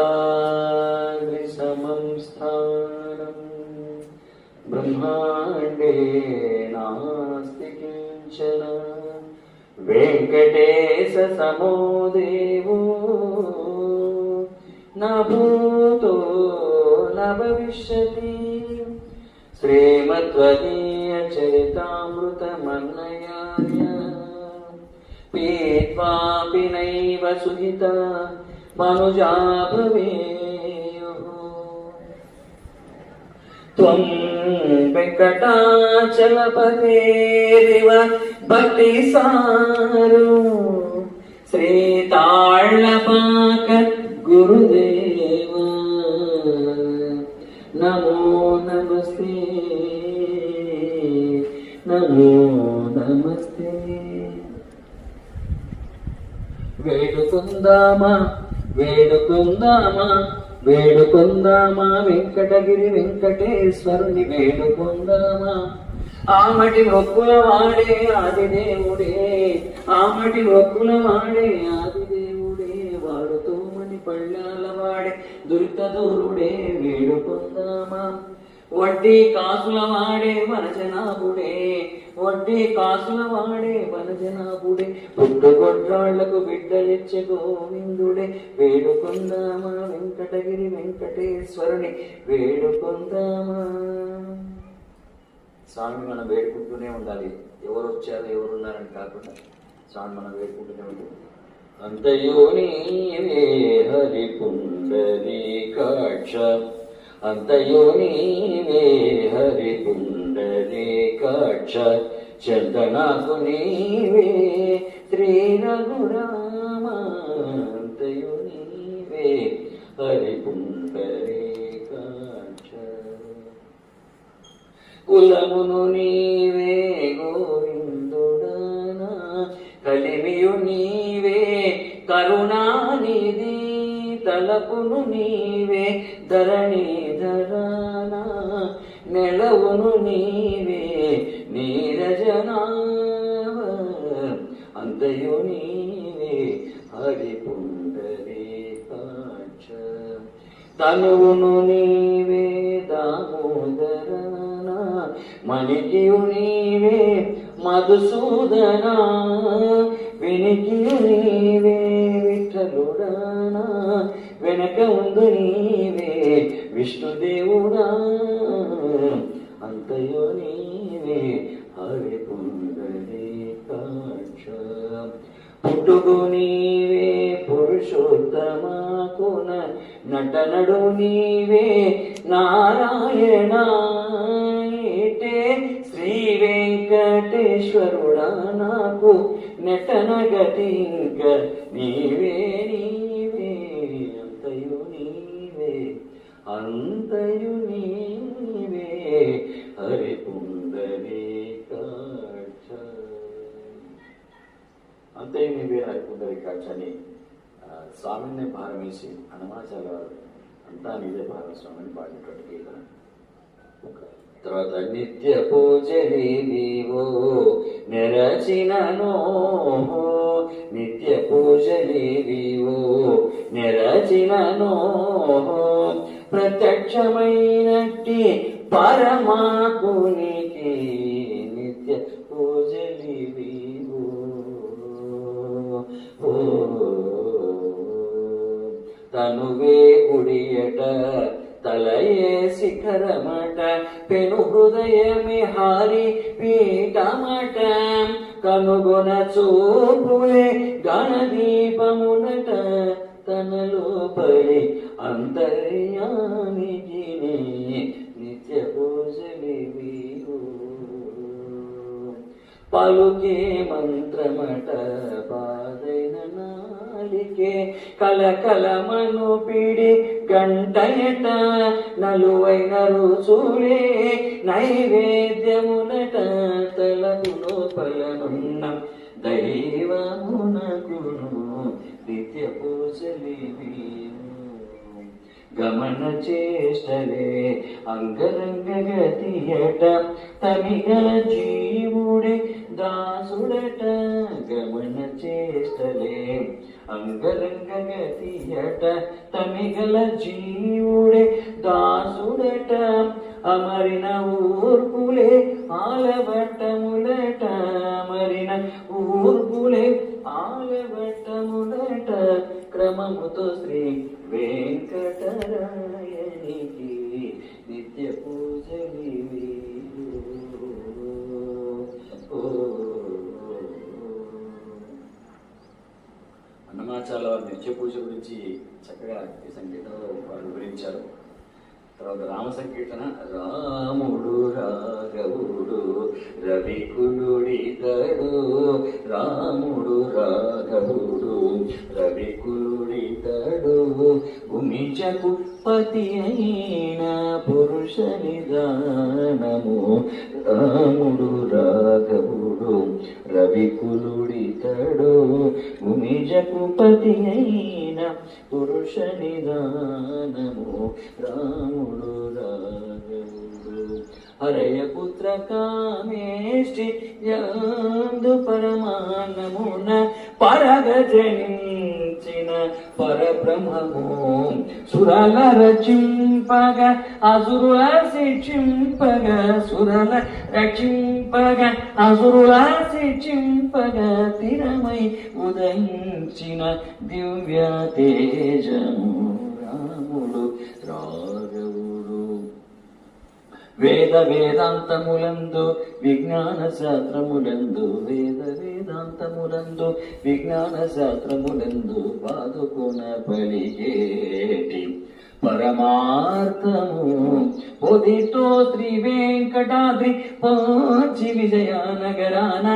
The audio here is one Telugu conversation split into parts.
वेङ्कटाद्रि समं स्थानं ब्रह्माण्डे नास्ति किञ्चन वेङ्कटेश समो देवो न भूतो न भविष्यति श्रीमद्वदीय चरितामृतमन्नयाय पीत्वापि नैव सुहिता मनुजा भवेयुः त्वं वेङ्कटाचलपतेरिव भक्तिसारो श्रीताळपाक गुरुदेव नमो नमस्ते नमो नमस्ते వేడుకుందామా వేడుకుందామా వేడుకుందామా వెంకటగిరి వెంకటేశ్వరుని వేడుకుందామా ఆమటి మొక్కుల వాడే ఆదిదేవుడే ఆమటి మొక్కుల వాడే ఆదిదేవుడే వాడుతూ మని పళ్ళాల వాడే దురితదూరుడే వేడుకుందామా వడ్డీ కాసుల వాడే వనజనాభుడే వడ్డీ కాసుల వాడే వనజనాభుడే పుట్టుకొడ్రాళ్లకు బిడ్డలిచ్చే గోవిందుడే వేడుకుందామా వెంకటగిరి వెంకటేశ్వరుని వేడుకుందామా. స్వామి మనం వేడుకుంటూనే ఉండాలి, ఎవరు వచ్చారు ఎవరున్నారని కాకుండా స్వామి మనం వేడుకుంటూనే ఉండాలి. అంతయో నీవే హరి పుండరీకాక్ష అంతయో నీవే హరి పుండరీకాక్ష చందనాకు నీవే శ్రీ రఘురామ అంతయో నీవే హరి పుండరీకాక్ష కులమును నీవే గోవిందుడనా కలిమియు నీవే కరుణానిధి తలపును నీవే ధరణీధరానా నెలవును నీవే నీరజనావ అంతయు నీవే హరి పుండరీకాక్ష తనువును నీవే దామోదరనా మణికియు నీవే మధుసూదనా వినికియు నీవే విఠలుడానా వెనక ముందు నీవే విష్ణుదేవుడా అంతయో నీవే హరి పుండరీకాక్ష పుట్టుకు నీవే పురుషోత్తమాకున నటనడు నీవే నారాయణ ఏటే శ్రీ వెంకటేశ్వరుడా నాకు నటన గతింక నీవే నీవే అంతయు నీవే అంతయు నీవే హరి పుండరీకాక్ష అంతయు నీవే హరి పుండరీకాక్ష అని స్వామిని భారం వేసి హనుమాచార్య వారు అంతా నీదే భారం స్వామిని పాడినటువంటి కీర్తన. తర్వాత నిత్య పూజలి నీవో నెరచిననో నిత్య పూజలి నీవో నెరచిననో ప్రత్యక్షమైనట్టి పరమాత్మునికి నిత్య పూజలి నీవో తనువే ఉడియట తలయే శిఖరమట పెను హృదయమే హారి పీఠమట కనుగొన చూపులే గణదీపమునట తన లోపలి అంతర్యానికి నిత్య పూజలి పలుకే మంత్రమట బాధైన నాలికే కలకలమను పిడి గంటయట నలువైన రుచులే నైవేద్యమునట తలకు లోపలనున్న దైవమునకును నిత్య పూజలి గమన చేష్టలే అంగరంగ గతియట తమిగల జీవుడే దాసుడట గమన చేష్టలే అంగరంగ గతియట తమిగల జీవుడే దాసుడట అమరిన ఊర్పులే ఆలవట్టములట అమరిన ఊర్పులే ఆలవట్టములట క్రమముతో శ్రీ వెంకటరాయనికి నిత్య పూజలి అన్నమాచార్యుల వారి నిత్య పూజ గురించి చక్కగా ఈ సంగీతంలో వారు వివరించారు. తర్వాత రామ సంకీర్తన రాముడు రాఘవుడు రవికులుడితడు రాముడు రాఘవుడు రవికులుడితడు ఉమిజకు పతి అయిన పురుష నిదానము రాముడు రాఘవుడు రవికులుడితడు ఉమిజకు పతి అయిన పురుష నిదానము రాముడు రాఘవుడు హరయ పుత్ర కామేష్టి యందు పరమాన్నమున పరగజనించిన పరబ్రహ్మము సురల రచింపగ అసురుల శిక్షింపగ సురల రక్షింపగ అసురుల శిక్షింపగ తిరమై ఉదయించిన దివ్య తేజము రాముడు రాఘవుడు వేద వేదాంతములందు విజ్ఞాన శాస్త్రములందు వేద వేదాంతములందు విజ్ఞాన శాస్త్రములందు పాదుకున పలికేటి పరమార్థము పొదితో శ్రీ వెంకటాద్రి పాచి విజయనగరాన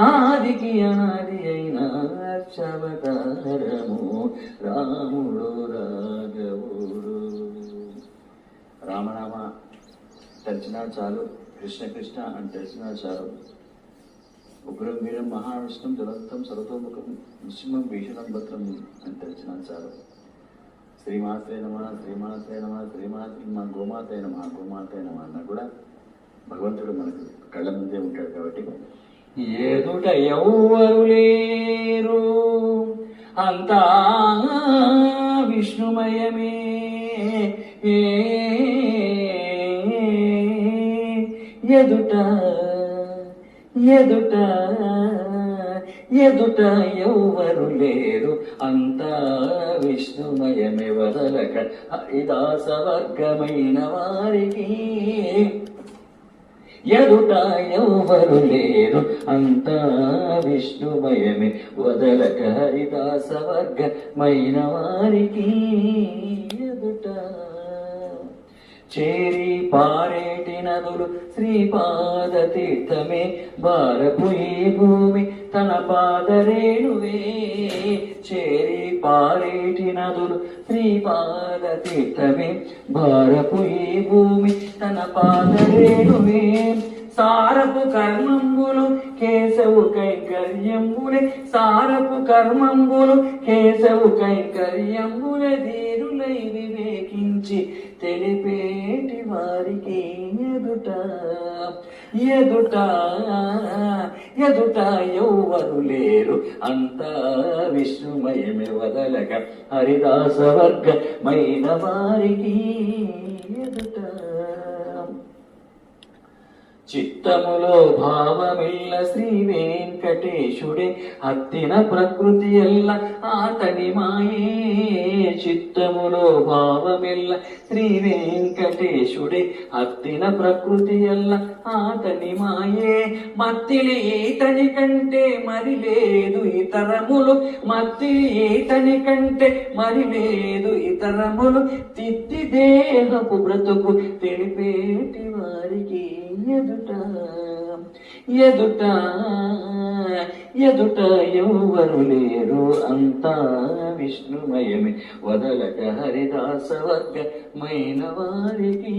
ఆదికి అనాది అయిన అర్చవతారము రాముడు రాఘవుడు. రామనామ తెలిసినా చాలు, కృష్ణ కృష్ణ అని తెలిసినా చాలు. ఉగ్రం వీరం మహావిష్ణుం జ్వలంతం సర్వతోముఖం నృసింహం భీషణం భద్రం అని తెలిసినా చాలు. శ్రీమాత్రే నమ శ్రీమాత్రే నమ శ్రీమాత్రే నమ గోమాతే నమ గోమాతే నమ అన్న కూడా భగవంతుడు మనకు కళ్ళ ముందే ఉంటాడు. కాబట్టి ఎదుట ఎవ్వరు లేరు అంతా విష్ణుమయమే ఎదుట ఎదుట ఎదుట ఎవ్వరు లేరు అంతా విష్ణుమయమే వదలక హరిదాసవర్గమైన వారికి ఎదుట ఎవ్వరు లేరు అంతా విష్ణుమయమే వదలక హరిదాసవర్గమైన వారికి ఎదుట చేరి పారేటి నదులు శ్రీపాద తీర్థమే భారపు ఈ భూమి తన పాదరేణువే చేరి పారేటి నదులు శ్రీపాద తీర్థమే భారపు ఈ భూమి తన పాదరేణువే సారపు కర్మంబులు కేశవు కైంకర్యంబులే సారపు కర్మంబులు కేశవు కైంకర్యంబులే ధీరులై వివేకించి తెలిపేటి వారికి ఎదుట ఎదుట ఎదుట ఎవ్వరు లేరు అంతా విష్ణుమయమే వదలక హరిదాసవర్గమైన వారికి ఎదుట చిత్తములో భావమిల్ల శ్రీ వెంకటేశుడే హత్తిన ప్రకృతి ఎల్ల ఆతని మాయే చిత్తములో భావమిల్ల శ్రీ వెంకటేశుడే హత్తిన ప్రకృతి ఎల్ల ఆతని మాయే మత్తిలి ఈతని కంటే మరి లేదు ఇతరములు మత్తిలి ఈతని కంటే మరి లేదు ఇతరములు తిత్తి దేహపు బ్రతుకు తెలిపేటి వారికి ఎదుట ఎదుట ఎదుట ఎవ్వరు లేరు అంతా విష్ణుమయమే వదలక హరిదాసవర్గమైన వారికి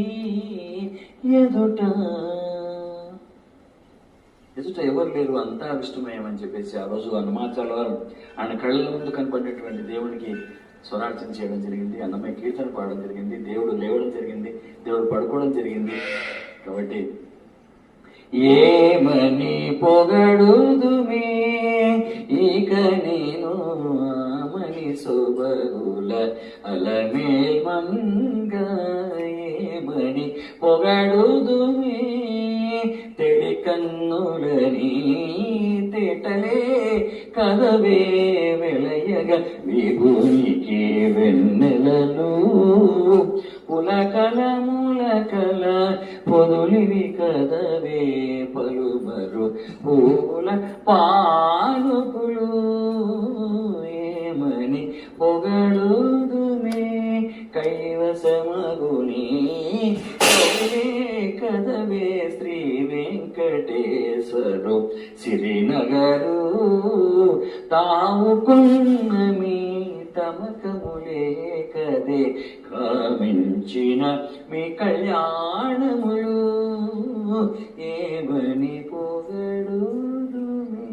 ఎదుట ఎదుట ఎవరు లేరు అంతా విష్ణుమయం అని చెప్పేసి ఆ రోజు హనుమాచార్యుల వారు ఆయన కళ్ళ ముందు కనపడినటువంటి దేవునికి స్వరార్చన చేయడం జరిగింది, అన్నమయ్య కీర్తన పాడడం జరిగింది, దేవుడు లేవడం జరిగింది, దేవుడు పడుకోవడం జరిగింది. కాబట్టి ఏమని పొగడుదుమే ఇక నేను ఆమని సొబగుల అలమేల్ మంగ, ఏమని పొగడుదుమే తెలి కన్నులని తేటలే కదవే వెలయగ విభూమికి వెన్నెలలు పులకల ములకల పొదులివి కదవే పలుమరు పూల పానుపులు, ఏమని పొగడుదుమే కైవసమగుని కదవే శ్రీ వెంకటేశ్వరు సిరినగరు తావుకున్న మీ తమకములే కదే కామించిన మీ కళ్యాణములు, ఏమని పొగడుదుమే.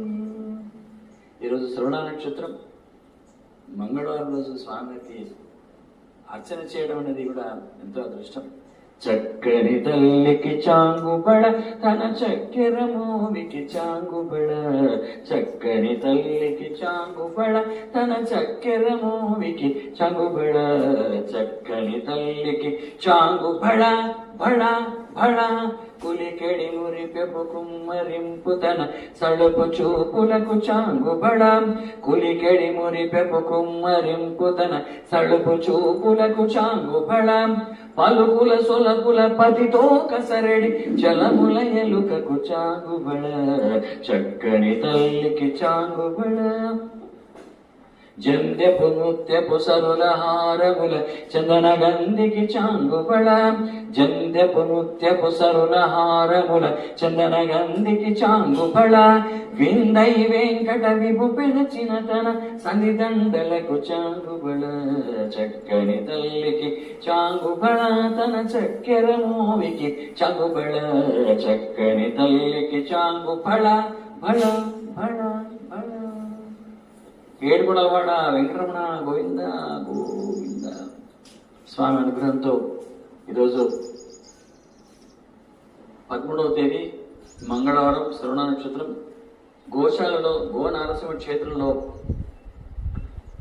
ఈరోజు శ్రవణ నక్షత్రం, మంగళవారం రోజు స్వామికి అర్చన చేయడం అనేది కూడా ఎంతో అదృష్టం. చక్కని తల్లికి చాంగుబడ తన చక్కెర మోవికి చాంగుబడ, చక్కని తల్లికి చాంగుబడ తన చక్కెర మోవికి చాంగుబడ, చక్కని తల్లికి చాంగుబడ బడ బడ కులికెడి మురిపెపు కుమ్మరింపు తన సడుపు చూపులకు చాంగుబడ, కులికెడి మురిపెపు కుమ్మరింపు తన సడుపు చూపులకు చాంగుబడ, పలుకుల సొలపుల పతితో కసరడి జలముల ఎలుకకు చాంగుబడ, చక్కని తల్లికి చాంగుబడ, జంధ్యపు నృత్యపు సరుల హారముల చందన గంధికి చాంగుబడ, జంధ్యపు నృత్యపు సరుల హారముల చందన గంధికి చాంగుబడ, విందై వెంకట విభు పెనచిన తన సన్నిదండలకు చాంగుబడ, చక్కని తల్లికి చాంగుబడ తన చక్కెర మోవికి చాంగుబడ, చక్కని తల్లికి చాంగుబడ బడ బడ బడ. ఏడుగుడవాడ వెంకటరమణ గోవింద గోవింద. స్వామి అనుగ్రహంతో ఈరోజు 13వ తేదీ మంగళవారం శ్రవణ నక్షత్రం, గోశాలలో గో నారసింహ క్షేత్రంలో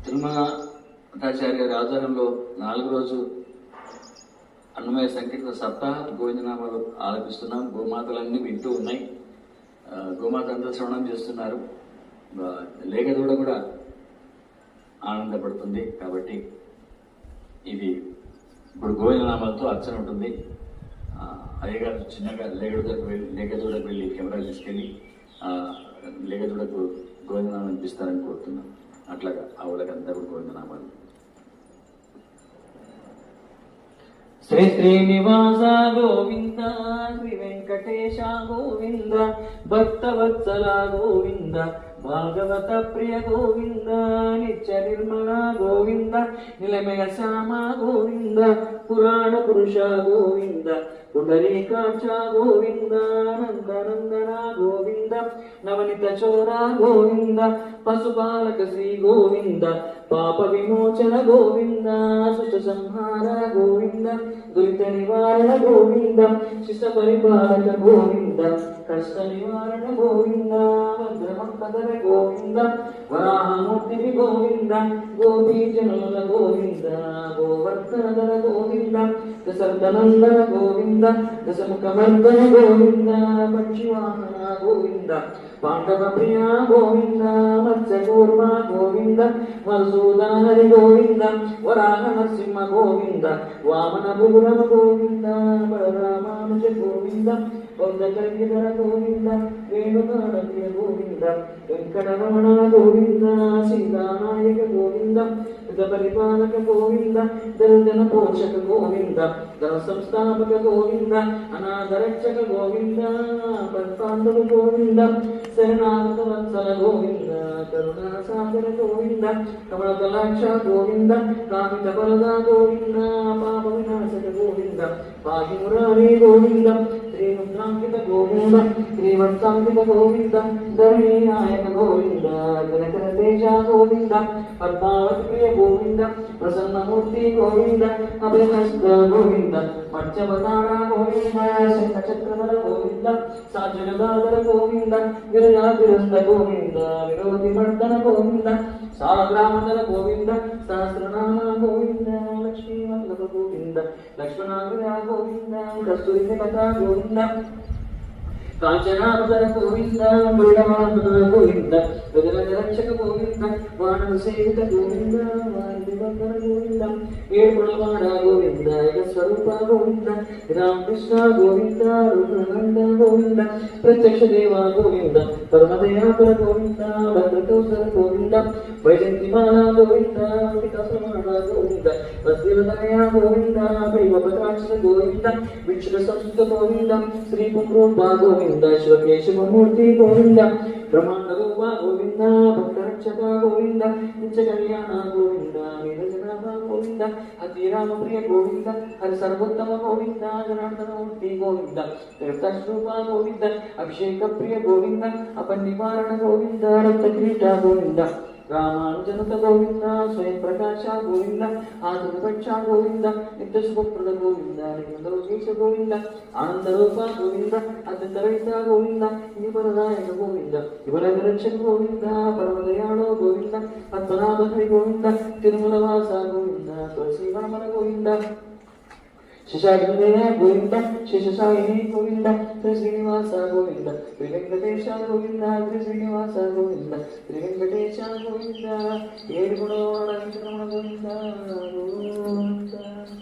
తిరుమలాచార్య గారి ఆధ్వర్యంలో 4 రోజు అన్నమయ్య సంకీర్తన సప్తాహం గోవిందనామాలు ఆలపిస్తున్నాం. గోమాతలన్నీ వింటూ ఉన్నాయి, గోమాత అంతా శ్రవణం చేస్తున్నారు, లేగదూడ కూడా ఆనందపడుతుంది. కాబట్టి ఇది ఇప్పుడు గోవిందనామాలతో అర్చన ఉంటుంది. అయ్యగారు చిన్నగా లేగదూడకు వెళ్ళి కెమెరా తీసుకెళ్ళి లేగదూడకు గోవిందనామం అనిపిస్తారని కోరుతున్నాం. అట్లాగా ఆవిడకంతా కూడా గోవిందనామాలు. శ్రీ శ్రీనివాస గోవింద, శ్రీ వెంకటేశ గోవింద, భక్తవత్సల గోవింద, భాగవత ప్రియ గోవింద, నిత్య నిర్మల గోవింద, నిలమయ శ్యామ గోవింద, పురాణ పురుష గోవింద, పుండరీకాక్ష గోవింద, నందనందన గోవింద, నవనిత చోర గోవింద, పశుపాలక శ్రీ గోవింద, పాప విమోచన గోవింద, సుష సంహార గోవింద, దురిత నివారణ గోవింద, శిశ పరిపాలక గోవింద, కష్ట నివారణ గోవింద, వజ్రమంతర గోవింద, వరాహమూర్తి గోవింద, గోపీజనుల గోవింద, గోవర్ధనధర గోవింద, దశరథనందన గోవింద, దశముఖవర్ధన గోవింద, పక్షివాహన గోవింద, పాండవ ప్రియ గోవింద, మత్స్యకూర్మ గోవింద, మధుసూదన హరి గోవింద, వరాహ నరసింహ గోవింద, వామన భూరమ గోవింద, బలరామానుజ గోవింద, వందకల్యధర గోవింద, వేణుగానప్రియ గోవింద, వెంకటరమణ గోవింద, సీతానాయక గోవింద, యుగ పరిపాలక గోవింద, దళజన పోషక గోవింద, ధన సంస్థాపక గోవింద, అనాథరక్షక గోవింద, పద్మాంధవ గోవింద, శరణాగత వత్సల గోవింద, కరుణా సాగర గోవింద, కమల కలాక్ష గోవింద, కామిత వరద గోవింద, పాప వినాశక గోవింద, పాహి మురారి గోవింద, శ్రీరుద్రాంకిత గోవింద శ్రీవత్సాంకిత గోవింద ధరణీనాయక గోవింద కనకర తేజ గోవింద పద్మావతి ప్రియ గోవింద ప్రసన్నమూర్తి గోవింద అభయహస్త గోవింద పంచవతార గోవింద శంఖచక్రధర గోవింద సాజగదాధర గోవింద గిరిజాతిరస్త గోవింద విరోధి మర్దన గోవింద సాగ్రామధర గోవింద సహస్రనామ గోవింద లక్ష్మీవల్లభ గోవింద లక్ష్మణాగ్రహ గోవింద కస్తూరి కథ గోవింద కాంచనాభర గోవింద మృడవాహన గోవింద గజరక్షక గోవింద వానర సేవిత గోవింద వారిదివందర గోవింద ఏడుగుణవాడ గోవింద స్వరూప గోవింద రామకృష్ణ గోవింద రుద్రనంద గోవింద ప్రత్యక్ష దేవ గోవింద పరమదయాపర గోవింద భద్రకౌసర గోవింద వైజంతిమాల గోవింద వికాసమాన గోవింద వస్తివదనయ గోవింద దైవపత్రాక్ష గోవింద విక్షుల సంస్కృత గోవింద శ్రీ పుండ్రూప గోవింద శివకేశవమూర్తి గోవింద బ్రహ్మాండ రూప గోవింద భక్తరక్షక గోవింద నిత్య కళ్యాణ గోవింద నిరజనాభ గోవింద అతిరామ ప్రియ గోవింద హరి సర్వోత్తమ గోవింద జనార్దనమూర్తి గోవింద తీర్థస్వరూప గోవింద అభిషేక ప్రియ గోవింద అపనివారణ గోవింద రక్త కిరీట గోవింద రామానుజనత గోవింద స్వయం ప్రకాశ గోవింద ఆత్మపక్ష గోవింద నిత్య శుభప్రద గోవింద నిరంతరోకేశ గోవింద ఆనందరూప గోవింద అత్యంతరహిత గోవింద నిపరదాయక గోవింద యువరక్షక గోవింద పరమదయాళో గోవింద పద్మనాభ హరి గోవింద తిరుమల వాస గోవింద తులసి వనమల గోవింద శిశాగ్రదేయ గోవింద శేషసాయిని గోవింద శ్రీ శ్రీనివాస గోవింద శ్రీ వెంకటేశ గోవింద శ్రీ శ్రీనివాస గోవింద శ్రీ వెంకటేశ గోవింద ఏడు గుణవాడ వెంకటరమణ గోవింద గోవింద